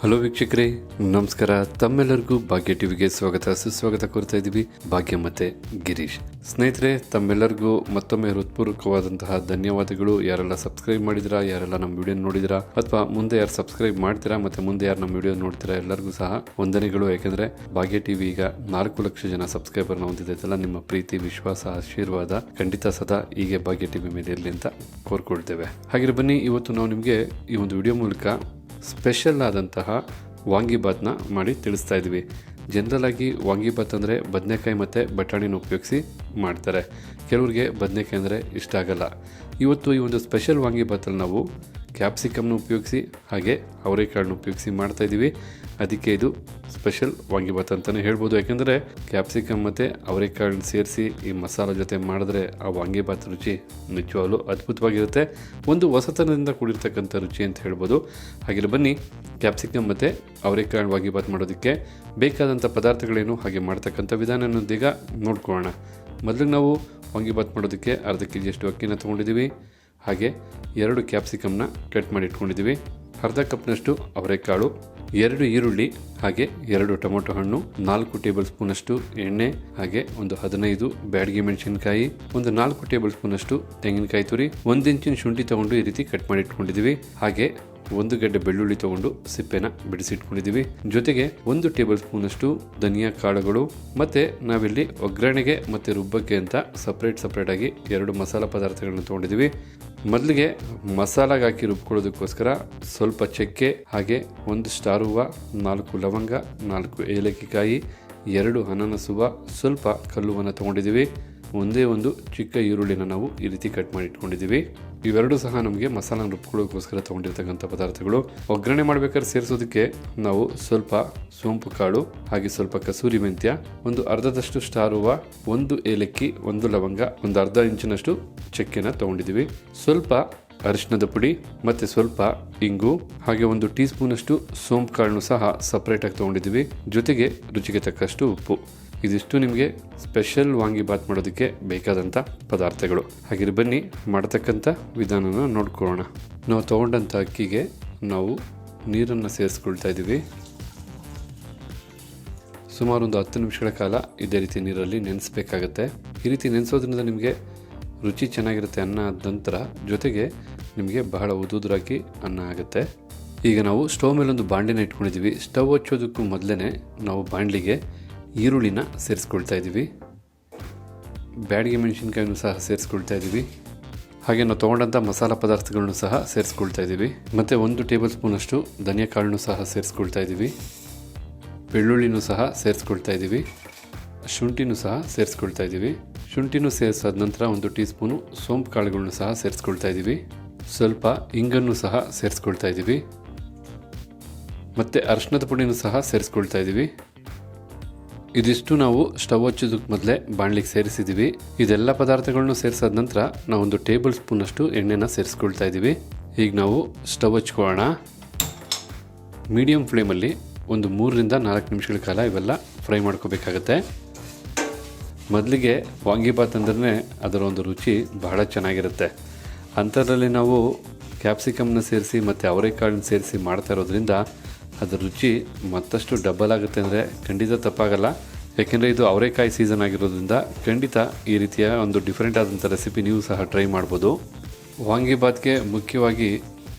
Hello ವೀಕ್ಷಕರೇ, ನಮಸ್ಕಾರ. ತಮ್ಮೆಲ್ಲರಿಗೂ ಭಾಗ್ಯ ಟಿವಿಗೆ ಸ್ವಾಗತ ಸುಸ್ವಾಗತ ಕೋರ್ತಾ ಇದ್ದೀವಿ. ಭಾಗ್ಯ ಮತ್ತೆ ಗಿರೀಶ್. ಸ್ನೇಹಿತರೆ, ತಮ್ಮೆಲ್ಲರಿಗೂ ಮತ್ತೊಮ್ಮೆ ಹೃತ್ಪೂರ್ವಕವಾದಂತಹ ಧನ್ಯವಾದಗಳು. ಯಾರೆಲ್ಲ ಸಬ್ಸ್ಕ್ರೈಬ್ ಮಾಡಿದಿರಾ, ಯಾರೆಲ್ಲ ನಮ್ಮ ವಿಡಿಯೋ ನೋಡಿದಿರಾ, ಅಥವಾ ಮುಂದೆ ಯಾರು ಸಬ್ಸ್ಕ್ರೈಬ್ ಮಾಡ್ತೀರಾ ಮತ್ತೆ ಮುಂದೆ ಯಾರು ನಮ್ಮ ವಿಡಿಯೋ ನೋಡ್ತೀರಾ, ಎಲ್ಲರಿಗೂ ಸಹ ವಂದನೆಗಳು. ಯಾಕೆಂದ್ರೆ ಭಾಗ್ಯ ಟಿವಿ ಈಗ 4 ಲಕ್ಷ ಜನ ಸಬ್ಸ್ಕ್ರೈಬರ್ನ ಹೊಂದಿದೆಯಲ್ಲ. ನಿಮ್ಮ ಪ್ರೀತಿ, ವಿಶ್ವಾಸ, ಆಶೀರ್ವಾದ ಖಂಡಿತ ಸದಾ ಹೀಗೆ ಭಾಗ್ಯ ಟಿವಿ ಮೇಲೆ ಇರಲಿ ಅಂತ ಕೋರ್ಕೊಳ್ತೇವೆ. ಹಾಗೆ ಬನ್ನಿ, ಇವತ್ತು ನಾವು ನಿಮಗೆ ಈ ಒಂದು ವಿಡಿಯೋ ಮೂಲಕ ಸ್ಪೆಷಲ್ ಆದಂತಹ ವಾಂಗಿಬಾತ್ನ ಮಾಡಿ ತಿಳಿಸ್ತಾ ಇದ್ವಿ. ಜನರಲ್ ಆಗಿ ವಾಂಗಿಬಾತ್ ಅಂದರೆ ಬದನೆಕಾಯಿ ಮತ್ತು ಬಟಾಣಿನ ಉಪಯೋಗಿಸಿ ಮಾಡ್ತಾರೆ. ಕೆಲವ್ರಿಗೆ ಬದನೆಕಾಯಿ ಅಂದರೆ ಇಷ್ಟ ಆಗಲ್ಲ. ಇವತ್ತು ಈ ಒಂದು ಸ್ಪೆಷಲ್ ವಾಂಗಿಬಾತಲ್ಲಿ ನಾವು ಕ್ಯಾಪ್ಸಿಕಮ್ನ ಉಪಯೋಗಿಸಿ ಹಾಗೆ ಅವರೆಕಾಳನ್ನ ಉಪಯೋಗಿಸಿ ಮಾಡ್ತಾಯಿದ್ದೀವಿ. ಅದಕ್ಕೆ ಇದು ಸ್ಪೆಷಲ್ ವಾಂಗಿಬಾತ್ ಅಂತಲೇ ಹೇಳ್ಬೋದು. ಯಾಕೆಂದರೆ ಕ್ಯಾಪ್ಸಿಕಮ್ ಮತ್ತು ಅವರೆಕಾಳನ್ನ ಸೇರಿಸಿ ಈ ಮಸಾಲ ಜೊತೆ ಮಾಡಿದ್ರೆ ಆ ವಾಂಗಿಬಾತ್ ರುಚಿ ನಿಜವಾಗ್ಲೂ ಅದ್ಭುತವಾಗಿರುತ್ತೆ. ಒಂದು ಹೊಸತನದಿಂದ ಕೂಡಿರ್ತಕ್ಕಂಥ ರುಚಿ ಅಂತ ಹೇಳ್ಬೋದು. ಹಾಗೆ ಬನ್ನಿ, ಕ್ಯಾಪ್ಸಿಕಮ್ ಮತ್ತು ಅವರೆಕಾಳು ವಾಂಗಿಬಾತ್ ಮಾಡೋದಕ್ಕೆ ಬೇಕಾದಂಥ ಪದಾರ್ಥಗಳೇನು ಹಾಗೆ ಮಾಡ್ತಕ್ಕಂಥ ವಿಧಾನವನ್ನೀಗ ನೋಡ್ಕೊಳ್ಳೋಣ. ಮೊದಲಿಗೆ ನಾವು ವಾಂಗಿಬಾತ್ ಮಾಡೋದಕ್ಕೆ ಅರ್ಧ ಕೆಜಿಯಷ್ಟು ಅಕ್ಕಿನ ತೊಗೊಂಡಿದ್ದೀವಿ. ಹಾಗೆ 2 ಕ್ಯಾಪ್ಸಿಕಮ್ನ ಕಟ್ ಮಾಡಿ ಇಟ್ಕೊಂಡಿದ್ದೀವಿ. ಅರ್ಧ ಕಪ್ನಷ್ಟು ಅವರೆಕಾಳು, 2 ಈರುಳ್ಳಿ, ಹಾಗೆ 2 ಟೊಮೊಟೊ ಹಣ್ಣು, 4 ಟೇಬಲ್ ಸ್ಪೂನಷ್ಟು ಎಣ್ಣೆ, ಹಾಗೆ ಒಂದು 15 ಬ್ಯಾಡಗಿ ಮೆಣಸಿನಕಾಯಿ, ಒಂದು 4 ಟೇಬಲ್ ಸ್ಪೂನಷ್ಟು ತೆಂಗಿನಕಾಯಿ ತುರಿ, 1 ಇಂಚಿನ ಶುಂಠಿ ತಗೊಂಡು ಈ ರೀತಿ ಕಟ್ ಮಾಡಿ ಇಟ್ಕೊಂಡಿದ್ದೀವಿ. ಹಾಗೆ 1 ಗಡ್ಡೆ ಬೆಳ್ಳುಳ್ಳಿ ತಗೊಂಡು ಸಿಪ್ಪೆನ ಬಿಡಿಸಿಟ್ಕೊಂಡಿದ್ದೀವಿ. ಜೊತೆಗೆ 1 ಟೇಬಲ್ ಸ್ಪೂನಷ್ಟು ಧನಿಯಾ ಕಾಳುಗಳು, ಮತ್ತೆ ನಾವಿಲ್ಲಿ ಒಗ್ಗರಣೆಗೆ ಮತ್ತೆ ರುಬ್ಬಕ್ಕೆ ಅಂತ ಸಪ್ರೇಟ್ ಆಗಿ 2 ಮಸಾಲ ಪದಾರ್ಥಗಳನ್ನ ತಗೊಂಡಿದ್ದೀವಿ. ಮೊದಲಿಗೆ ಮಸಾಲಾಗೆ ಹಾಕಿ ರುಬ್ಕೊಳ್ಳೋದಕ್ಕೋಸ್ಕರ ಸ್ವಲ್ಪ ಚಕ್ಕೆ, ಹಾಗೆ 1 ಸ್ಟಾರ್ ಹೂವು, 4 ಲವಂಗ, 4 ಏಲಕ್ಕಿಕಾಯಿ, 2 ಅನಾನಸ್ ಹೂವು, ಸ್ವಲ್ಪ ಕಲ್ಲುವನ್ನು ತಗೊಂಡಿದ್ದೀವಿ. ಒಂದೇ ಒಂದು ಚಿಕ್ಕ ಈರುಳ್ಳಿನ ನಾವು ಈ ರೀತಿ ಕಟ್ ಮಾಡಿ ಇಟ್ಕೊಂಡಿದ್ದೀವಿ. ಇವೆರಡು ಸಹ ನಮಗೆ ಮಸಾಲ ರುಬ್ಕೊಳ್ಳೋಕ್ಕೋಸ್ಕರ ತೊಗೊಂಡಿರ್ತಕ್ಕಂಥ ಪದಾರ್ಥಗಳು. ಒಗ್ಗರಣೆ ಮಾಡ್ಬೇಕಾದ್ರೆ ಸೇರಿಸೋದಕ್ಕೆ ನಾವು ಸ್ವಲ್ಪ ಸೋಂಪು ಕಾಳು, ಹಾಗೆ ಸ್ವಲ್ಪ ಕಸೂರಿ ಮೆಂತ್ಯ, ಒಂದು ಅರ್ಧದಷ್ಟು ಸ್ಟಾರ್ ಹೂವು, 1 ಏಲಕ್ಕಿ, 1 ಲವಂಗ, ಒಂದು ಅರ್ಧ ಇಂಚಿನಷ್ಟು ಚಕ್ಕೆನ ತೊಗೊಂಡಿದ್ದೀವಿ. ಸ್ವಲ್ಪ ಅರಿಶಿಣದ ಪುಡಿ, ಮತ್ತೆ ಸ್ವಲ್ಪ ಇಂಗು, ಹಾಗೆ 1 ಟೀ ಸ್ಪೂನಷ್ಟು ಸೋಂಪು ಕಾಳನ್ನು ಸಹ ಸಪ್ರೇಟಾಗಿ ತೊಗೊಂಡಿದ್ದೀವಿ. ಜೊತೆಗೆ ರುಚಿಗೆ ತಕ್ಕಷ್ಟು ಉಪ್ಪು. ಇದಿಷ್ಟು ನಿಮಗೆ ಸ್ಪೆಷಲ್ ವಾಂಗಿಬಾತ್ ಮಾಡೋದಕ್ಕೆ ಬೇಕಾದಂಥ ಪದಾರ್ಥಗಳು. ಹಾಗೆ ಬನ್ನಿ, ಮಾಡತಕ್ಕಂಥ ವಿಧಾನನ ನೋಡ್ಕೊಳ್ಳೋಣ. ನಾವು ತೊಗೊಂಡಂಥ ಅಕ್ಕಿಗೆ ನಾವು ನೀರನ್ನು ಸೇರಿಸ್ಕೊಳ್ತಾ ಇದ್ದೀವಿ. ಸುಮಾರು ಒಂದು 10 ನಿಮಿಷಗಳ ಕಾಲ ಇದೇ ರೀತಿ ನೀರಲ್ಲಿ ನೆನೆಸ್ಬೇಕಾಗತ್ತೆ. ಈ ರೀತಿ ನೆನೆಸೋದ್ರಿಂದ ನಿಮಗೆ ರುಚಿ ಚೆನ್ನಾಗಿರುತ್ತೆ ಅನ್ನ ಆದ ನಂತರ. ಜೊತೆಗೆ ನಿಮಗೆ ಬಹಳ ಉದುರಾಗಿ ಅನ್ನ ಆಗುತ್ತೆ. ಈಗ ನಾವು ಸ್ಟವ್ ಮೇಲೆ ಒಂದು ಬಾಣಲಿನ ಇಟ್ಕೊಂಡಿದ್ದೀವಿ. ಸ್ಟವ್ ಹಚ್ಚೋದಕ್ಕೂ ಮೊದಲೇ ನಾವು ಬಾಣಲಿಗೆ ಈರುಳ್ಳಿನ ಸೇರಿಸ್ಕೊಳ್ತಾ ಇದ್ದೀವಿ. ಬ್ಯಾಡಗಿ ಮೆಣಸಿನ್ಕಾಯಿನೂ ಸಹ ಸೇರಿಸ್ಕೊಳ್ತಾ ಇದ್ದೀವಿ. ಹಾಗೆ ನಾವು ತೊಗೊಂಡಂಥ ಮಸಾಲ ಪದಾರ್ಥಗಳನ್ನು ಸಹ ಸೇರಿಸ್ಕೊಳ್ತಾ ಇದ್ದೀವಿ. ಮತ್ತು 1 ಟೇಬಲ್ ಸ್ಪೂನಷ್ಟು ಧನಿಯಾ ಕಾಳನ್ನು ಸಹ ಸೇರಿಸ್ಕೊಳ್ತಾ ಇದ್ದೀವಿ. ಬೆಳ್ಳುಳ್ಳಿನೂ ಸಹ ಸೇರಿಸ್ಕೊಳ್ತಾ ಇದ್ದೀವಿ. ಶುಂಠಿನೂ ಸಹ ಸೇರಿಸ್ಕೊಳ್ತಾ ಇದ್ದೀವಿ. ಶುಂಠಿನೂ ಸೇರಿಸಾದ ನಂತರ 1 ಟೀ ಸ್ಪೂನು ಸೋಂಪು ಕಾಳುಗಳನ್ನು ಸಹ ಸೇರಿಸ್ಕೊಳ್ತಾ ಇದ್ದೀವಿ. ಸ್ವಲ್ಪ ಇಂಗನ್ನು ಸಹ ಸೇರಿಸ್ಕೊಳ್ತಾ ಇದ್ದೀವಿ. ಮತ್ತು ಅರಿಶಿಣದ ಪುಡಿನೂ ಸಹ ಸೇರಿಸ್ಕೊಳ್ತಾ ಇದ್ದೀವಿ. ಇದಿಷ್ಟು ನಾವು ಸ್ಟವ್ ಹಚ್ಚೋದಕ್ಕೆ ಮೊದಲೇ ಬಾಣಲಿಗೆ ಸೇರಿಸಿದ್ದೀವಿ. ಇದೆಲ್ಲ ಪದಾರ್ಥಗಳನ್ನು ಸೇರಿಸಾದ ನಂತರ ನಾವು 1 ಟೇಬಲ್ ಸ್ಪೂನಷ್ಟು ಎಣ್ಣೆನ ಸೇರಿಸ್ಕೊಳ್ತಾ ಇದ್ದೀವಿ. ಈಗ ನಾವು ಸ್ಟವ್ ಹಚ್ಕೊಳ್ಳೋಣ. ಮೀಡಿಯಂ ಫ್ಲೇಮಲ್ಲಿ ಒಂದು 3 ರಿಂದ 4 ನಿಮಿಷಗಳ ಕಾಲ ಇವೆಲ್ಲ ಫ್ರೈ ಮಾಡ್ಕೋಬೇಕಾಗತ್ತೆ. ಮೊದಲಿಗೆ ವಾಂಗಿಬಾತ್ ಅಂದ್ರೆ ಅದರ ಒಂದು ರುಚಿ ಬಹಳ ಚೆನ್ನಾಗಿರುತ್ತೆ. ಅಂಥದ್ರಲ್ಲಿ ನಾವು ಕ್ಯಾಪ್ಸಿಕಮ್ನ ಸೇರಿಸಿ ಮತ್ತು ಅವರೆಕಾಳನ್ನ ಸೇರಿಸಿ ಮಾಡ್ತಾ ಇರೋದ್ರಿಂದ ಅದರ ರುಚಿ ಮತ್ತಷ್ಟು ಡಬಲ್ ಆಗುತ್ತೆ ಅಂದರೆ ಖಂಡಿತ ತಪ್ಪಾಗಲ್ಲ. ಯಾಕೆಂದರೆ ಇದು ಅವರೆಕಾಯಿ ಸೀಸನ್ ಆಗಿರೋದ್ರಿಂದ ಖಂಡಿತ ಈ ರೀತಿಯ ಒಂದು ಡಿಫ್ರೆಂಟ್ ಆದಂಥ ರೆಸಿಪಿ ನೀವು ಸಹ ಟ್ರೈ ಮಾಡ್ಬೋದು. ವಾಂಗಿಬಾತ್ಗೆ ಮುಖ್ಯವಾಗಿ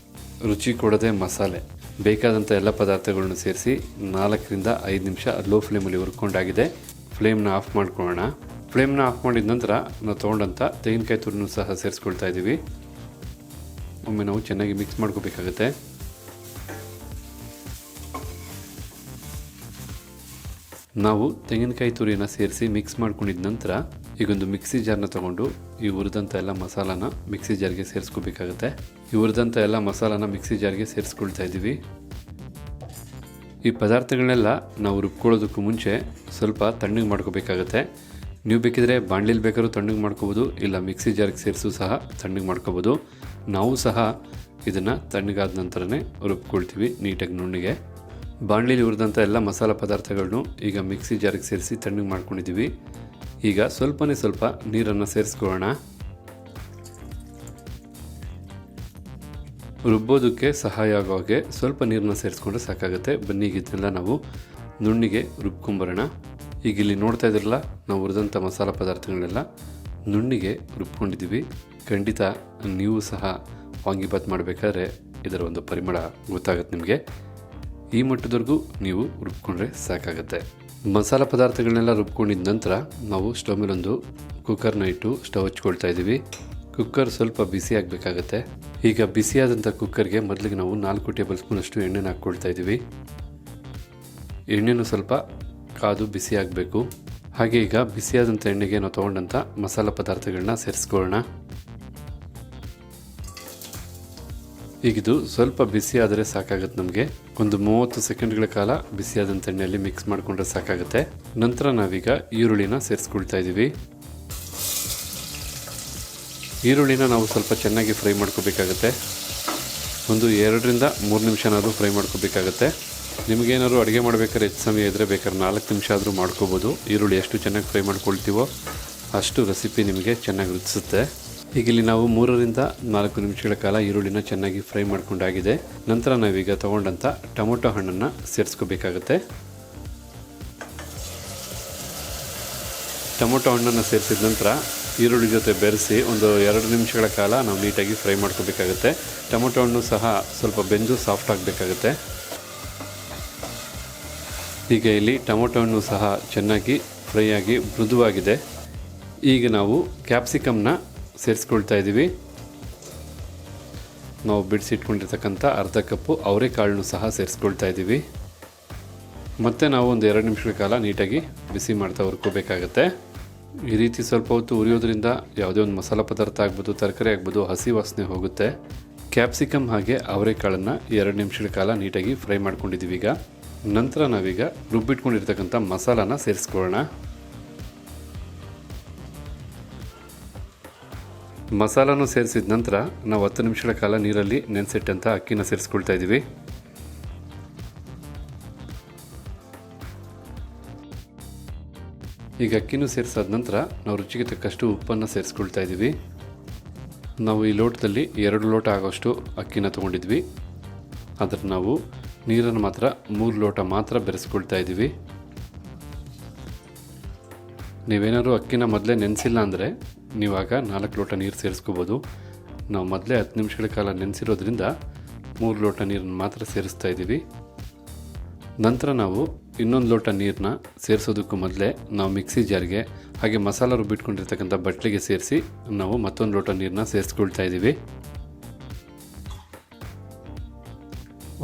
ರುಚಿ ಕೊಡೋದೇ ಮಸಾಲೆ. ಬೇಕಾದಂಥ ಎಲ್ಲ ಪದಾರ್ಥಗಳನ್ನ ಸೇರಿಸಿ 4 ರಿಂದ 5 ನಿಮಿಷ ಲೋ ಫ್ಲೇಮಲ್ಲಿ ಹುರ್ಕೊಂಡಾಗಿದೆ. ಫ್ಲೇಮ್ನ ಆಫ್ ಮಾಡ್ಕೊಳ್ಳೋಣ. ಫ್ಲೇಮ್ನ ಆಫ್ ಮಾಡಿದ ನಂತರ ನಾವು ತೊಗೊಂಡಂಥ ತೆಂಗಿನಕಾಯಿ ತುರಿನೂ ಸಹ ಸೇರಿಸ್ಕೊಳ್ತಾ ಇದ್ದೀವಿ. ಒಮ್ಮೆ ನಾವು ಚೆನ್ನಾಗಿ ಮಿಕ್ಸ್ ಮಾಡ್ಕೋಬೇಕಾಗತ್ತೆ. ನಾವು ತೆಂಗಿನಕಾಯಿ ತುರಿಯನ್ನು ಸೇರಿಸಿ ಮಿಕ್ಸ್ ಮಾಡ್ಕೊಂಡಿದ ನಂತರ ಈಗೊಂದು ಮಿಕ್ಸಿ ಜಾರ್ನ ತೊಗೊಂಡು ಈ ಹುರಿದಂಥ ಎಲ್ಲ ಮಸಾಲಾನ ಮಿಕ್ಸಿ ಜಾರ್ಗೆ ಸೇರಿಸ್ಕೋಬೇಕಾಗತ್ತೆ. ಈ ಹುರಿದಂಥ ಎಲ್ಲ ಮಸಾಲಾನ ಮಿಕ್ಸಿ ಜಾರ್ಗೆ ಸೇರಿಸ್ಕೊಳ್ತಾ ಇದ್ದೀವಿ. ಈ ಪದಾರ್ಥಗಳನ್ನೆಲ್ಲ ನಾವು ರುಬ್ಕೊಳ್ಳೋದಕ್ಕೂ ಮುಂಚೆ ಸ್ವಲ್ಪ ತಣ್ಣಗೆ ಮಾಡ್ಕೋಬೇಕಾಗತ್ತೆ. ನೀವು ಬೇಕಿದ್ರೆ ಬಾಣಲಿಲಿ ಬೇಕಾದ್ರೂ ತಣ್ಣಗೆ ಮಾಡ್ಕೋಬೋದು, ಇಲ್ಲ ಮಿಕ್ಸಿ ಜಾರ್ಗೆ ಸೇರಿಸು ಸಹ ತಣ್ಣಗೆ ಮಾಡ್ಕೋಬೋದು. ನಾವು ಸಹ ಇದನ್ನು ತಣ್ಣಗಾದ ನಂತರನೇ ರುಬ್ಕೊಳ್ತೀವಿ ನೀಟಾಗಿ ನುಣ್ಣಗೆ. ಬಾಣಲಿಲಿ ಹುರಿದಂಥ ಎಲ್ಲ ಮಸಾಲ ಪದಾರ್ಥಗಳನ್ನು ಈಗ ಮಿಕ್ಸಿ ಜಾರಿಗೆ ಸೇರಿಸಿ ತಣ್ಣಗೆ ಮಾಡ್ಕೊಂಡಿದ್ದೀವಿ. ಈಗ ಸ್ವಲ್ಪ ನೀರನ್ನು ಸೇರಿಸ್ಕೊಳ್ಳೋಣ. ರುಬ್ಬೋದಕ್ಕೆ ಸಹಾಯ ಆಗೋ ಹಾಗೆ ಸ್ವಲ್ಪ ನೀರನ್ನ ಸೇರಿಸ್ಕೊಂಡ್ರೆ ಸಾಕಾಗುತ್ತೆ. ಬನ್ನಿ ಈಗ ಇದನ್ನೆಲ್ಲ ನಾವು ನುಣ್ಣಿಗೆ ರುಬ್ಕೊಂಬರೋಣ. ಈಗ ಇಲ್ಲಿ ನೋಡ್ತಾ ಇದ್ರಲ್ಲ, ನಾವು ಹುರಿದಂಥ ಮಸಾಲ ಪದಾರ್ಥಗಳನ್ನೆಲ್ಲ ನುಣ್ಣಿಗೆ ರುಬ್ಕೊಂಡಿದ್ದೀವಿ. ಖಂಡಿತ ನೀವು ಸಹ ವಾಂಗಿಬಾತ್ ಮಾಡಬೇಕಾದ್ರೆ ಇದರ ಒಂದು ಪರಿಮಳ ಗೊತ್ತಾಗುತ್ತೆ ನಿಮಗೆ. ಈ ಮಟ್ಟದವರೆಗೂ ನೀವು ರುಬ್ಕೊಂಡ್ರೆ ಸಾಕಾಗುತ್ತೆ. ಮಸಾಲ ಪದಾರ್ಥಗಳನ್ನೆಲ್ಲ ರುಬ್ಕೊಂಡಿದ್ದ ನಂತರ ನಾವು ಸ್ಟವ್ ಮೇಲೊಂದು ಕುಕ್ಕರ್ನ ಇಟ್ಟು ಸ್ಟವ್ ಹಚ್ಕೊಳ್ತಾ ಇದ್ದೀವಿ. ಕುಕ್ಕರ್ ಸ್ವಲ್ಪ ಬಿಸಿ ಆಗಬೇಕಾಗತ್ತೆ. ಈಗ ಬಿಸಿಯಾದಂಥ ಕುಕ್ಕರ್ಗೆ ಮೊದಲಿಗೆ ನಾವು 4 ಟೇಬಲ್ ಸ್ಪೂನಷ್ಟು ಎಣ್ಣೆನ ಹಾಕ್ಕೊಳ್ತಾ ಇದ್ದೀವಿ. ಎಣ್ಣೆನೂ ಸ್ವಲ್ಪ ಕಾದು ಬಿಸಿ ಆಗಬೇಕು. ಹಾಗೆ ಈಗ ಬಿಸಿಯಾದಂಥ ಎಣ್ಣೆಗೆ ನಾವು ತೊಗೊಂಡಂಥ ಮಸಾಲ ಪದಾರ್ಥಗಳನ್ನ ಸೇರಿಸ್ಕೊಳ್ಳೋಣ. ಈಗಿದು ಸ್ವಲ್ಪ ಬಿಸಿ ಆದರೆ ಸಾಕಾಗುತ್ತೆ. ನಮಗೆ ಒಂದು 30 ಸೆಕೆಂಡ್ಗಳ ಕಾಲ ಬಿಸಿಯಾದಂಥ ಎಣ್ಣೆಯಲ್ಲಿ ಮಿಕ್ಸ್ ಮಾಡಿಕೊಂಡ್ರೆ ಸಾಕಾಗುತ್ತೆ. ನಂತರ ನಾವೀಗ ಈರುಳ್ಳಿನ ಸೇರಿಸ್ಕೊಳ್ತಾ ಇದ್ದೀವಿ. ಈರುಳ್ಳಿನ ನಾವು ಸ್ವಲ್ಪ ಚೆನ್ನಾಗಿ ಫ್ರೈ ಮಾಡ್ಕೋಬೇಕಾಗತ್ತೆ. ಒಂದು 2ರಿಂದ 3 ನಿಮಿಷನಾದರೂ ಫ್ರೈ ಮಾಡ್ಕೋಬೇಕಾಗತ್ತೆ. ನಿಮಗೇನಾದ್ರು ಅಡುಗೆ ಮಾಡ್ಬೇಕಾದ್ರೆ ಹೆಚ್ಚು ಸಮಯ ಇದ್ದರೆ ಬೇಕಾದ್ರೆ 4 ನಿಮಿಷ ಆದರೂ ಮಾಡ್ಕೋಬೋದು. ಈರುಳ್ಳಿ ಎಷ್ಟು ಚೆನ್ನಾಗಿ ಫ್ರೈ ಮಾಡ್ಕೊಳ್ತೀವೋ ಅಷ್ಟು ರೆಸಿಪಿ ನಿಮಗೆ ಚೆನ್ನಾಗಿ ರುಚಿಸುತ್ತೆ. ಈಗ ಇಲ್ಲಿ ನಾವು 3ರಿಂದ 4 ನಿಮಿಷಗಳ ಕಾಲ ಈರುಳ್ಳಿನ ಚೆನ್ನಾಗಿ ಫ್ರೈ ಮಾಡ್ಕೊಂಡಾಗಿದೆ. ನಂತರ ನಾವೀಗ ತೊಗೊಂಡಂಥ ಟೊಮೊಟೊ ಹಣ್ಣನ್ನು ಸೇರಿಸ್ಕೋಬೇಕಾಗತ್ತೆ. ಟೊಮೊಟೊ ಹಣ್ಣನ್ನು ಸೇರಿಸಿದ ನಂತರ ಈರುಳ್ಳಿ ಜೊತೆ ಬೆರೆಸಿ ಒಂದು 2 ನಿಮಿಷಗಳ ಕಾಲ ನಾವು ನೀಟಾಗಿ ಫ್ರೈ ಮಾಡ್ಕೋಬೇಕಾಗತ್ತೆ. ಟೊಮೊಟೊ ಹಣ್ಣು ಸಹ ಸ್ವಲ್ಪ ಬೆಂದು ಸಾಫ್ಟ್ ಆಗಬೇಕಾಗತ್ತೆ. ಈಗ ಇಲ್ಲಿ ಟೊಮೊಟೊ ಹಣ್ಣು ಸಹ ಚೆನ್ನಾಗಿ ಫ್ರೈ ಆಗಿ ಮೃದುವಾಗಿದೆ. ಈಗ ನಾವು ಕ್ಯಾಪ್ಸಿಕಮ್ನ ಸೇರಿಸ್ಕೊಳ್ತಾ ಇದ್ದೀವಿ. ನಾವು ಬಿಡಿಸಿಟ್ಕೊಂಡಿರ್ತಕ್ಕಂಥ ಅರ್ಧ ಕಪ್ಪು ಅವರೆಕಾಳನ್ನು ಸಹ ಸೇರಿಸ್ಕೊಳ್ತಾ ಇದ್ದೀವಿ. ಮತ್ತು ನಾವು ಒಂದು 2 ನಿಮಿಷಗಳ ಕಾಲ ನೀಟಾಗಿ ಬಿಸಿ ಮಾಡ್ತಾ ಹುರ್ಕೋಬೇಕಾಗತ್ತೆ. ಈ ರೀತಿ ಸ್ವಲ್ಪ ಹೊತ್ತು ಉರಿಯೋದ್ರಿಂದ ಯಾವುದೇ ಒಂದು ಮಸಾಲ ಪದಾರ್ಥ ಆಗ್ಬೋದು, ತರಕಾರಿ ಆಗ್ಬೋದು, ಹಸಿ ವಾಸನೆ ಹೋಗುತ್ತೆ. ಕ್ಯಾಪ್ಸಿಕಮ್ ಹಾಗೆ ಅವರೆಕಾಳನ್ನು 2 ನಿಮಿಷಗಳ ಕಾಲ ನೀಟಾಗಿ ಫ್ರೈ ಮಾಡ್ಕೊಂಡಿದ್ದೀವಿ. ಈಗ ನಂತರ ನಾವೀಗ ರುಬ್ಬಿಟ್ಕೊಂಡಿರ್ತಕ್ಕಂಥ ಮಸಾಲಾನ ಸೇರಿಸ್ಕೊಳ್ಳೋಣ. ಮಸಾಲಾನು ಸೇರಿಸಿದ ನಂತರ ನಾವು 10 ನಿಮಿಷಗಳ ಕಾಲ ನೀರಲ್ಲಿ ನೆನೆಸಿಟ್ಟಂಥ ಅಕ್ಕಿನ ಸೇರಿಸ್ಕೊಳ್ತಾ ಇದ್ದೀವಿ. ಈಗ ಅಕ್ಕಿನೂ ಸೇರಿಸಾದ ನಂತರ ನಾವು ರುಚಿಗೆ ತಕ್ಕಷ್ಟು ಉಪ್ಪನ್ನು ಸೇರಿಸ್ಕೊಳ್ತಾ ಇದ್ದೀವಿ. ನಾವು ಈ ಲೋಟದಲ್ಲಿ 2 ಲೋಟ ಆಗೋಷ್ಟು ಅಕ್ಕಿನ ತೊಗೊಂಡಿದ್ವಿ. ಆದರೆ ನಾವು ನೀರನ್ನು ಮಾತ್ರ 3 ಲೋಟ ಮಾತ್ರ ಬೆರೆಸ್ಕೊಳ್ತಾ ಇದ್ದೀವಿ. ನೀವೇನಾದ್ರು ಅಕ್ಕಿನ ಮೊದಲೇ ನೆನೆಸಿಲ್ಲ ಅಂದರೆ ನೀವಾಗ 4 ಲೋಟ ನೀರು ಸೇರಿಸ್ಕೋಬೋದು. ನಾವು ಮೊದಲೇ 10 ನಿಮಿಷಗಳ ಕಾಲ ನೆನೆಸಿರೋದ್ರಿಂದ 3 ಲೋಟ ನೀರನ್ನು ಮಾತ್ರ ಸೇರಿಸ್ತಾ ಇದ್ದೀವಿ. ನಂತರ ನಾವು ಇನ್ನೊಂದು ಲೋಟ ನೀರನ್ನ ಸೇರಿಸೋದಕ್ಕೂ ಮೊದಲೇ ನಾವು ಮಿಕ್ಸಿ ಜಾರ್ಗೆ ಹಾಗೆ ಮಸಾಲ ರುಬ್ಬಿಟ್ಕೊಂಡಿರ್ತಕ್ಕಂಥ ಬಟ್ಲಿಗೆ ಸೇರಿಸಿ ನಾವು ಮತ್ತೊಂದು ಲೋಟ ನೀರನ್ನ ಸೇರಿಸ್ಕೊಳ್ತಾ ಇದ್ದೀವಿ.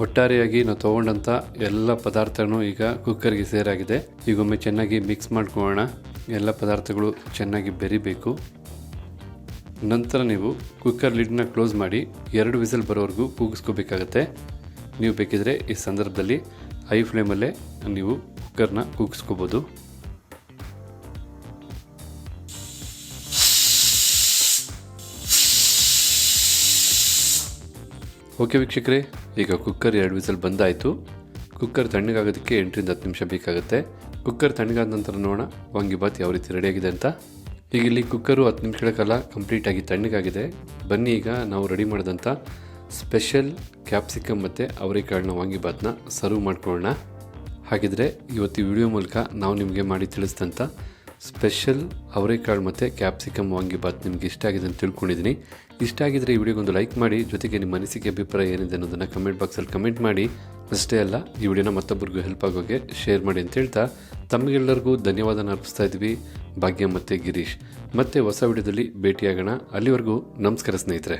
ಒಟ್ಟಾರೆಯಾಗಿ ನಾವು ತೊಗೊಂಡಂಥ ಎಲ್ಲ ಪದಾರ್ಥನೂ ಈಗ ಕುಕ್ಕರ್ಗೆ ಸೇರಾಗಿದೆ. ಈಗೊಮ್ಮೆ ಚೆನ್ನಾಗಿ ಮಿಕ್ಸ್ ಮಾಡ್ಕೊಳ್ಳೋಣ. ಎಲ್ಲ ಪದಾರ್ಥಗಳು ಚೆನ್ನಾಗಿ ಬೆರಿಬೇಕು. ನಂತರ ನೀವು ಕುಕ್ಕರ್ ಲಿಡ್ನ ಕ್ಲೋಸ್ ಮಾಡಿ 2 ವಿಸಿಲ್ ಬರೋವರೆಗೂ ಕೂಗಿಸ್ಕೋಬೇಕಾಗತ್ತೆ. ನೀವು ಬೇಕಿದ್ರೆ ಈ ಸಂದರ್ಭದಲ್ಲಿ ಹೈ ಫ್ಲೇಮಲ್ಲೇ ನೀವು ಕುಕ್ಕರ್ನ ಕೂಗಿಸ್ಕೋಬೋದು. ಓಕೆ ವೀಕ್ಷಕರೇ, ಈಗ ಕುಕ್ಕರ್ 2 ವಿಸಿಲ್ ಬಂದಾಯಿತು. ಕುಕ್ಕರ್ ತಣ್ಣಗಾಗೋದಕ್ಕೆ 8ರಿಂದ 10 ನಿಮಿಷ ಬೇಕಾಗುತ್ತೆ. ಕುಕ್ಕರ್ ತಣ್ಣಗಾದ ನಂತರ ನೋಡೋಣ ವಾಂಗಿಬಾತ್ ಯಾವ ರೀತಿ ರೆಡಿಯಾಗಿದೆ ಅಂತ. ಈಗ ಇಲ್ಲಿ ಕುಕ್ಕರು 10 ನಿಮಿಷಗಳ ಕಾಲ ಕಂಪ್ಲೀಟಾಗಿ ತಣ್ಣಗಾಗಿದೆ. ಬನ್ನಿ ಈಗ ನಾವು ರೆಡಿ ಮಾಡಿದಂಥ ಸ್ಪೆಷಲ್ ಕ್ಯಾಪ್ಸಿಕಮ್ ಮತ್ತು ಅವರೆಕಾಳನ್ನ ವಾಂಗಿಬಾತ್ನ ಸರ್ವ್ ಮಾಡ್ಕೊಳ್ಳೋಣ. ಹಾಗಿದ್ರೆ ಇವತ್ತು ಈ ವಿಡಿಯೋ ಮೂಲಕ ನಾವು ನಿಮಗೆ ಮಾಡಿ ತಿಳಿಸಿದಂಥ ಸ್ಪೆಷಲ್ ಅವರೆಕಾಳು ಮತ್ತು ಕ್ಯಾಪ್ಸಿಕಮ್ ವಾಂಗಿಬಾತ್ ನಿಮಗೆ ಇಷ್ಟ ಆಗಿದೆ ಅಂತ ತಿಳ್ಕೊಂಡಿದ್ದೀನಿ. ಇಷ್ಟ ಆಗಿದ್ರೆ ಈ ವಿಡಿಯೋಗೊಂದು ಲೈಕ್ ಮಾಡಿ, ಜೊತೆಗೆ ನಿಮ್ಮ ಅನಿಸಿಕೆ ಅಭಿಪ್ರಾಯ ಏನಿದೆ ಅನ್ನೋದನ್ನು ಕಮೆಂಟ್ ಬಾಕ್ಸಲ್ಲಿ ಕಮೆಂಟ್ ಮಾಡಿ. ಅಷ್ಟೇ ಅಲ್ಲ, ಈ ವಿಡಿಯೋನ ಮತ್ತೊಬ್ಬರಿಗೂ ಹೆಲ್ಪ್ ಆಗೋಗೆ ಶೇರ್ ಮಾಡಿ ಅಂತ ಹೇಳ್ತಾ ತಮಗೆಲ್ಲರಿಗೂ ಧನ್ಯವಾದನ ಅರ್ಪಿಸ್ತಾ ಇದ್ವಿ. ಭಾಗ್ಯ ಮತ್ತು ಗಿರೀಶ್ ಮತ್ತೆ ಹೊಸ ವಿಡಿಯೋದಲ್ಲಿ ಭೇಟಿಯಾಗೋಣ. ಅಲ್ಲಿವರೆಗೂ ನಮಸ್ಕಾರ ಸ್ನೇಹಿತರೆ.